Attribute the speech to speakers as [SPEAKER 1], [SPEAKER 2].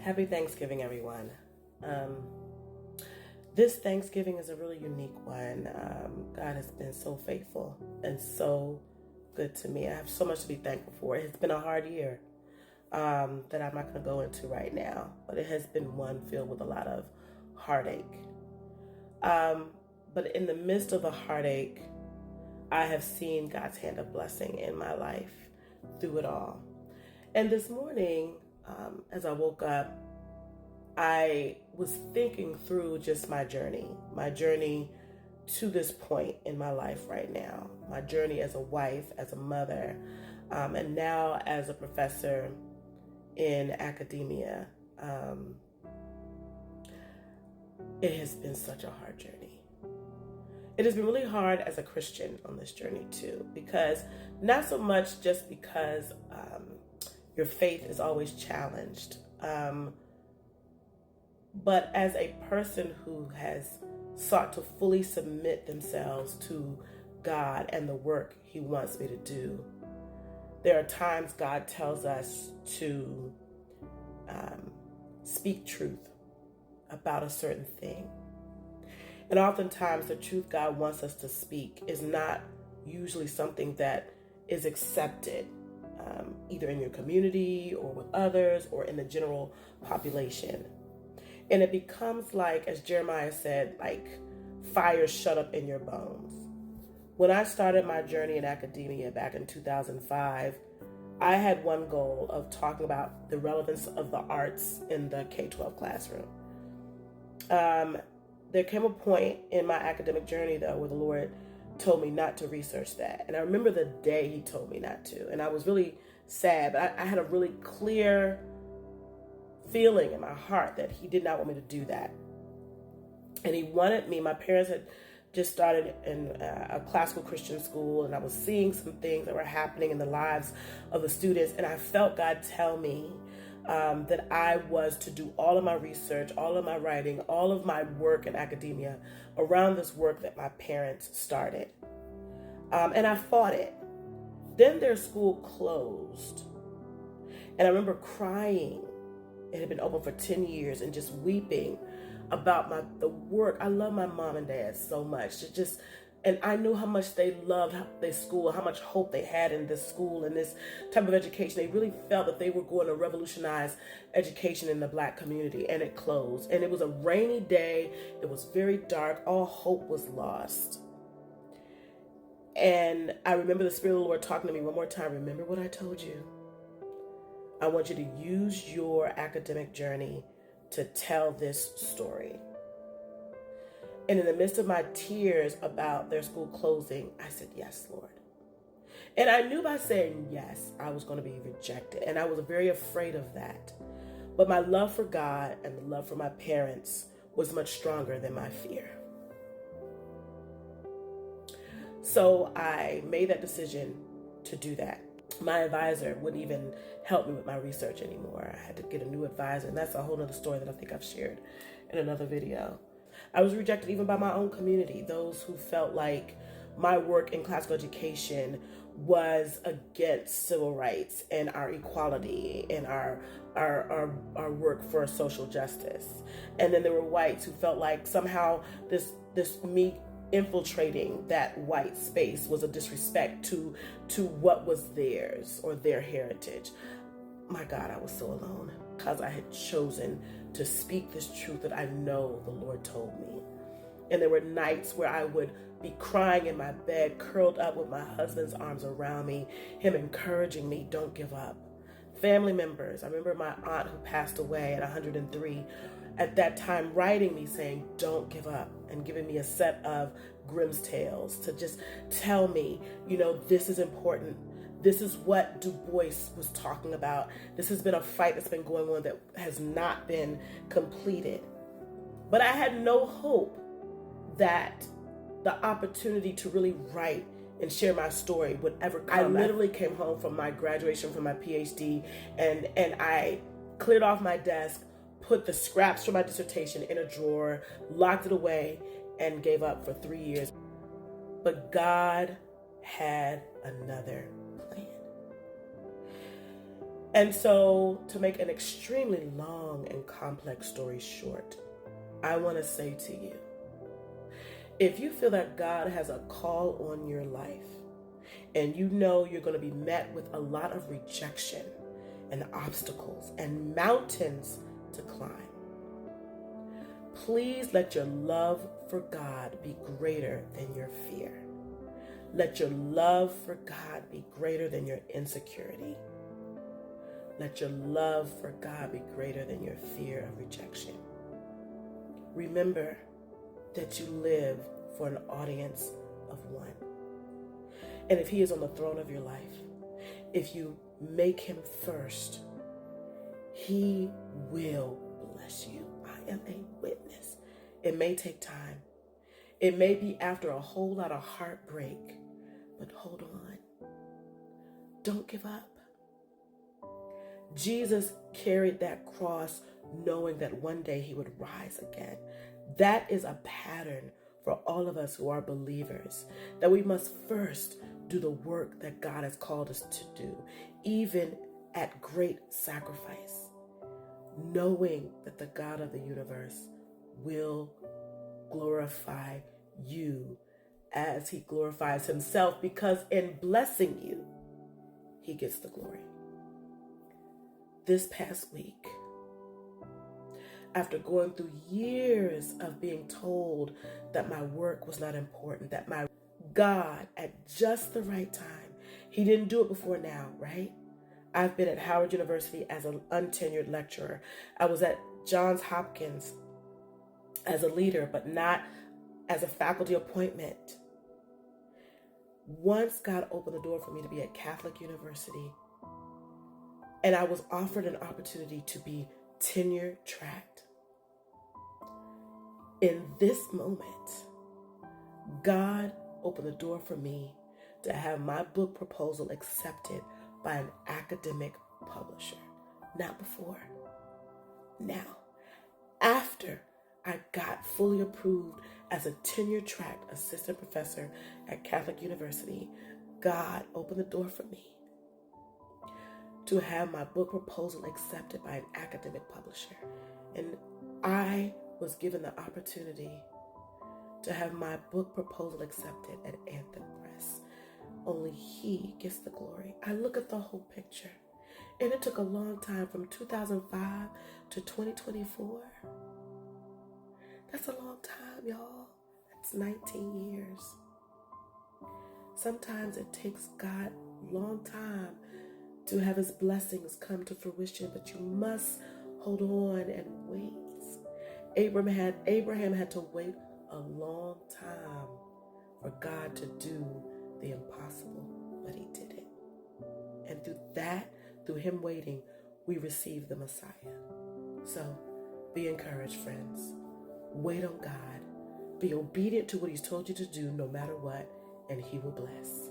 [SPEAKER 1] Happy Thanksgiving, everyone. Um, this Thanksgiving is a really unique one. God has been so faithful and so good to me. I have so much to be thankful for. It's been a hard year that I'm not going to go into right now, but it has been one filled with a lot of heartache. But in the midst of the heartache, I have seen God's hand of blessing in my life through it all. And this morning, as I woke up, I was thinking through just my journey to this point in my life right now, my journey as a wife, as a mother, and now as a professor in academia. It has been such a hard journey. It has been really hard as a Christian on this journey too, because not so much just because your faith is always challenged, but as a person who has sought to fully submit themselves to God and the work He wants me to do, there are times God tells us to speak truth about a certain thing. And oftentimes the truth God wants us to speak is not usually something that is accepted either in your community or with others or in the general population. And it becomes like, as Jeremiah said, like fire shut up in your bones. When I started my journey in academia back in 2005, I had one goal of talking about the relevance of the arts in the K-12 classroom. There came a point in my academic journey, though, where the Lord told me not to research that. And I remember the day He told me not to. And I was really sad, but I had a really clear feeling in my heart that He did not want me to do that. And He wanted me, my parents had just started in a classical Christian school, and I was seeing some things that were happening in the lives of the students, and I felt God tell me that I was to do all of my research, all of my writing, all of my work in academia around this work that my parents started. And I fought it. Then their school closed, and I remember crying. It had been open for 10 years and just weeping about the work. I love my mom and dad so much. And I knew how much they loved their school, how much hope they had in this school and this type of education. They really felt that they were going to revolutionize education in the Black community, and it closed. And it was a rainy day. It was very dark. All hope was lost. And I remember the Spirit of the Lord talking to me one more time. Remember what I told you. I want you to use your academic journey to tell this story. And in the midst of my tears about their school closing, I said, yes, Lord. And I knew by saying yes, I was going to be rejected. And I was very afraid of that. But my love for God and the love for my parents was much stronger than my fear. So I made that decision to do that. My advisor wouldn't even help me with my research anymore. I had to get a new advisor, and that's a whole other story that I think I've shared in another video. I was rejected even by my own community, those who felt like my work in classical education was against civil rights and our equality and our work for social justice. And then there were whites who felt like somehow this me infiltrating that white space was a disrespect to what was theirs or their heritage. My God, I was so alone because I had chosen to speak this truth that I know the Lord told me. And there were nights where I would be crying in my bed, curled up with my husband's arms around me, him encouraging me, don't give up. Family members, I remember my aunt who passed away at 103, at that time writing me saying, don't give up, and giving me a set of Grimm's Tales to just tell me, this is important. This is what Du Bois was talking about. This has been a fight that's been going on that has not been completed. But I had no hope that the opportunity to really write and share my story would ever come. I literally came home from my graduation from my PhD and I cleared off my desk, put the scraps from my dissertation in a drawer, locked it away, and gave up for 3 years. But God had another plan. And so, to make an extremely long and complex story short, I want to say to you, if you feel that God has a call on your life and you know you're going to be met with a lot of rejection and obstacles and mountains to climb, please let your love for God be greater than your fear. Let your love for God be greater than your insecurity. Let your love for God be greater than your fear of rejection. Remember that you live for an audience of one. And if he is on the throne of your life, if you make him first, he will bless you. I am a witness. It may take time. It may be after a whole lot of heartbreak, but hold on. Don't give up. Jesus carried that cross knowing that one day he would rise again. That is a pattern for all of us who are believers, that we must first do the work that God has called us to do, even at great sacrifice, knowing that the God of the universe will glorify you as he glorifies himself, because in blessing you, he gets the glory. This past week, after going through years of being told that my work was not important, that my God, at just the right time, he didn't do it before now, right? I've been at Howard University as an untenured lecturer. I was at Johns Hopkins as a leader, but not as a faculty appointment. Once God opened the door for me to be at Catholic University, and I was offered an opportunity to be tenure tracked. In this moment, God opened the door for me to have my book proposal accepted by an academic publisher. Not before. Now, after I got fully approved as a tenure track assistant professor at Catholic University, God opened the door for me to have my book proposal accepted by an academic publisher. And I was given the opportunity to have my book proposal accepted at Anthem Press. Only he gets the glory. I look at the whole picture, and it took a long time from 2005 to 2024. That's a long time, y'all. That's 19 years. Sometimes it takes God a long time to have his blessings come to fruition, but you must hold on and wait. Abraham had to wait a long time for God to do the impossible, but he did it. And through him waiting, we receive the Messiah. So be encouraged, friends. Wait on God. Be obedient to what he's told you to do no matter what, and he will bless.